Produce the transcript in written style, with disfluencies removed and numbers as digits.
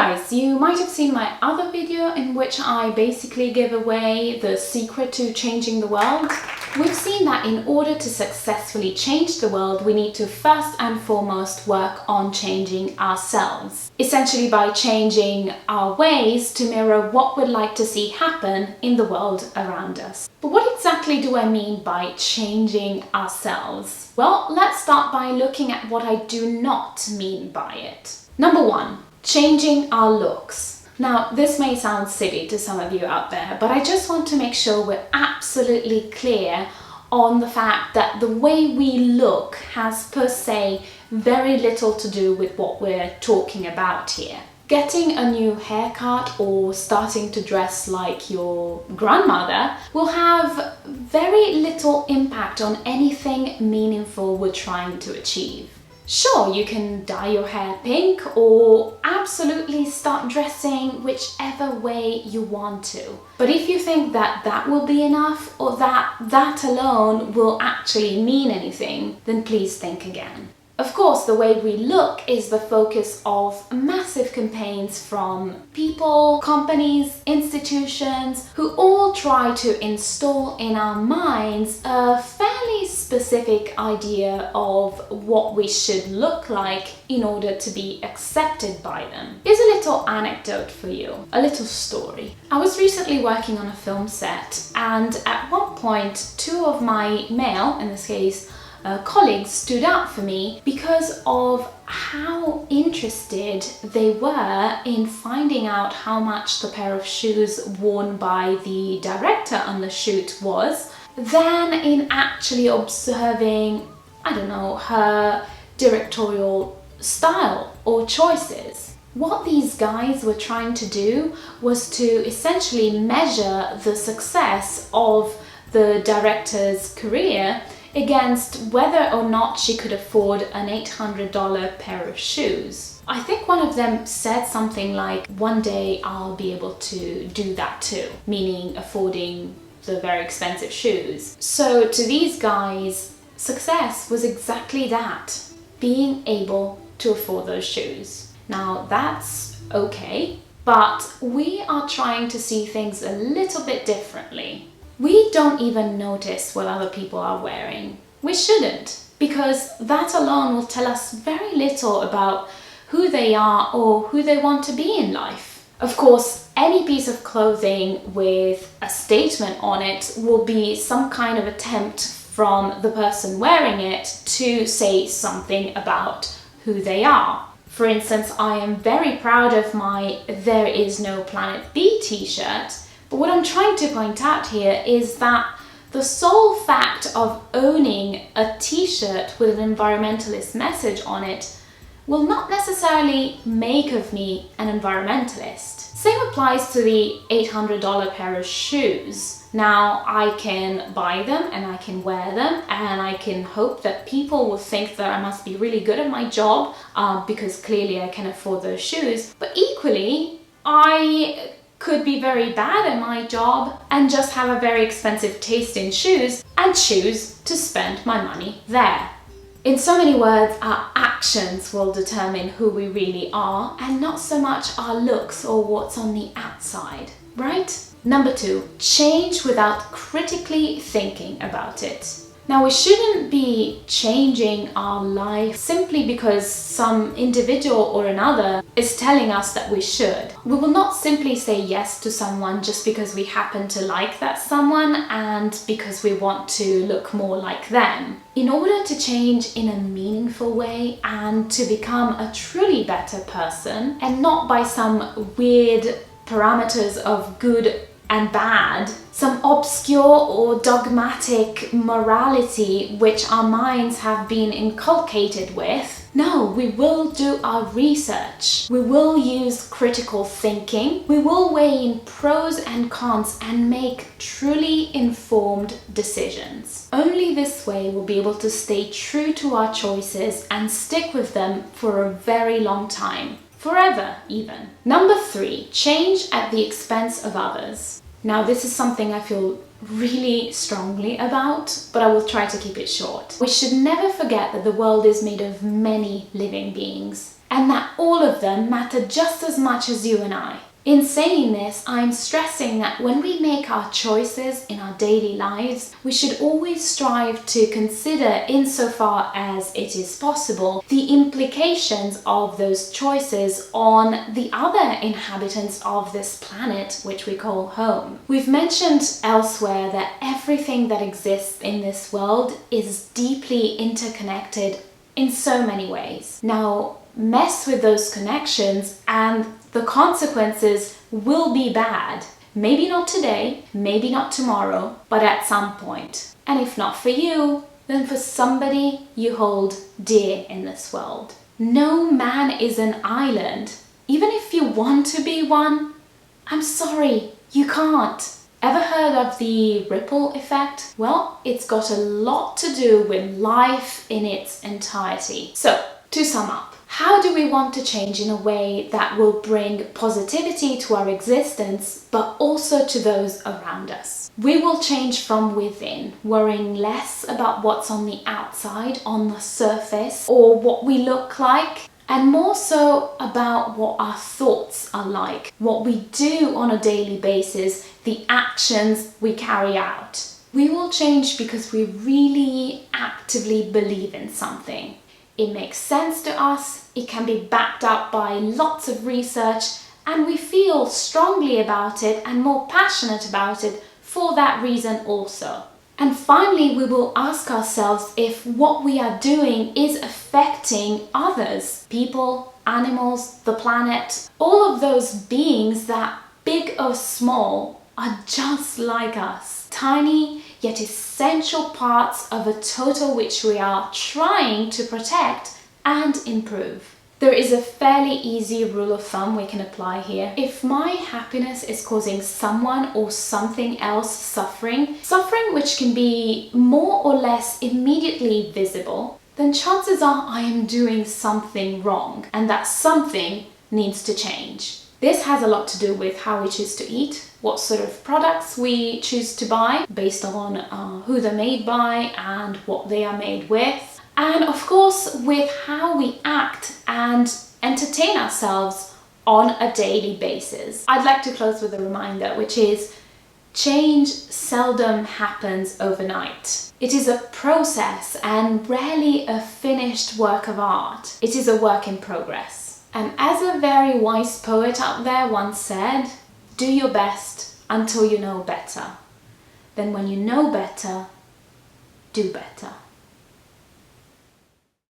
guys, you might have seen my other video in which I basically give away the secret to changing the world. We've seen that in order to successfully change the world, we need to first and foremost work on changing ourselves. Essentially by changing our ways to mirror what we'd like to see happen in the world around us. But what exactly do I mean by changing ourselves? Well, let's start by looking at what I do not mean by it. Number one, changing our looks. Now, this may sound silly to some of you out there, but I just want to make sure we're absolutely clear on the fact that the way we look has per se very little to do with what we're talking about here. Getting a new haircut or starting to dress like your grandmother will have very little impact on anything meaningful we're trying to achieve. Sure, you can dye your hair pink or absolutely start dressing whichever way you want to. But if you think that that will be enough or that alone will actually mean anything, then please think again. Of course, the way we look is the focus of massive campaigns from people, companies, institutions, who all try to install in our minds a fairly specific idea of what we should look like in order to be accepted by them. Here's a little anecdote for you, a little story. I was recently working on a film set, and at one point, two of my male, in this case, colleagues stood out for me because of how interested they were in finding out how much the pair of shoes worn by the director on the shoot was, than in actually observing, I don't know, her directorial style or choices. What these guys were trying to do was to essentially measure the success of the director's career against whether or not she could afford an $800 pair of shoes. I think one of them said something like, "One day I'll be able to do that too," meaning affording the very expensive shoes. So to these guys, success was exactly that, being able to afford those shoes. Now that's okay, but we are trying to see things a little bit differently. We don't even notice what other people are wearing. We shouldn't, because that alone will tell us very little about who they are or who they want to be in life. Of course, any piece of clothing with a statement on it will be some kind of attempt from the person wearing it to say something about who they are. For instance, I am very proud of my "There is no Planet B" t-shirt. But what I'm trying to point out here is that the sole fact of owning a t-shirt with an environmentalist message on it will not necessarily make of me an environmentalist. Same applies to the $800 pair of shoes. Now, I can buy them and I can wear them and I can hope that people will think that I must be really good at my job because clearly I can afford those shoes. But equally, I could be very bad at my job and just have a very expensive taste in shoes and choose to spend my money there. In so many words, our actions will determine who we really are and not so much our looks or what's on the outside, right? Number two, change without critically thinking about it. Now, we shouldn't be changing our life simply because some individual or another is telling us that we should. We will not simply say yes to someone just because we happen to like that someone and because we want to look more like them. In order to change in a meaningful way and to become a truly better person, and not by some weird parameters of good and bad, some obscure or dogmatic morality which our minds have been inculcated with. No, we will do our research. We will use critical thinking. We will weigh in pros and cons and make truly informed decisions. Only this way we'll be able to stay true to our choices and stick with them for a very long time. Forever, even. Number three, change at the expense of others. Now, this is something I feel really strongly about, but I will try to keep it short. We should never forget that the world is made of many living beings, and that all of them matter just as much as you and I. In saying this, I'm stressing that when we make our choices in our daily lives, we should always strive to consider, insofar as it is possible, the implications of those choices on the other inhabitants of this planet, which we call home. We've mentioned elsewhere that everything that exists in this world is deeply interconnected in so many ways. Now, mess with those connections and the consequences will be bad. Maybe not today, maybe not tomorrow, but at some point. And if not for you, then for somebody you hold dear in this world. No man is an island. Even if you want to be one, I'm sorry, you can't. Ever heard of the ripple effect? Well, it's got a lot to do with life in its entirety. So, to sum up, how do we want to change in a way that will bring positivity to our existence, but also to those around us? We will change from within, worrying less about what's on the outside, on the surface, or what we look like, and more so about what our thoughts are like, what we do on a daily basis, the actions we carry out. We will change because we really actively believe in something. It makes sense to us, it can be backed up by lots of research, and we feel strongly about it and more passionate about it for that reason also. And finally, we will ask ourselves if what we are doing is affecting others, people, animals, the planet, all of those beings that, big or small, are just like us. Tiny yet essential parts of a total which we are trying to protect and improve. There is a fairly easy rule of thumb we can apply here. If my happiness is causing someone or something else suffering which can be more or less immediately visible, then chances are I am doing something wrong, and that something needs to change. This has a lot to do with how we choose to eat, what sort of products we choose to buy based on who they're made by and what they are made with, and of course with how we act and entertain ourselves on a daily basis. I'd like to close with a reminder, which is change seldom happens overnight. It is a process and rarely a finished work of art. It is a work in progress. And as a very wise poet out there once said, do your best until you know better. Then when you know better, do better.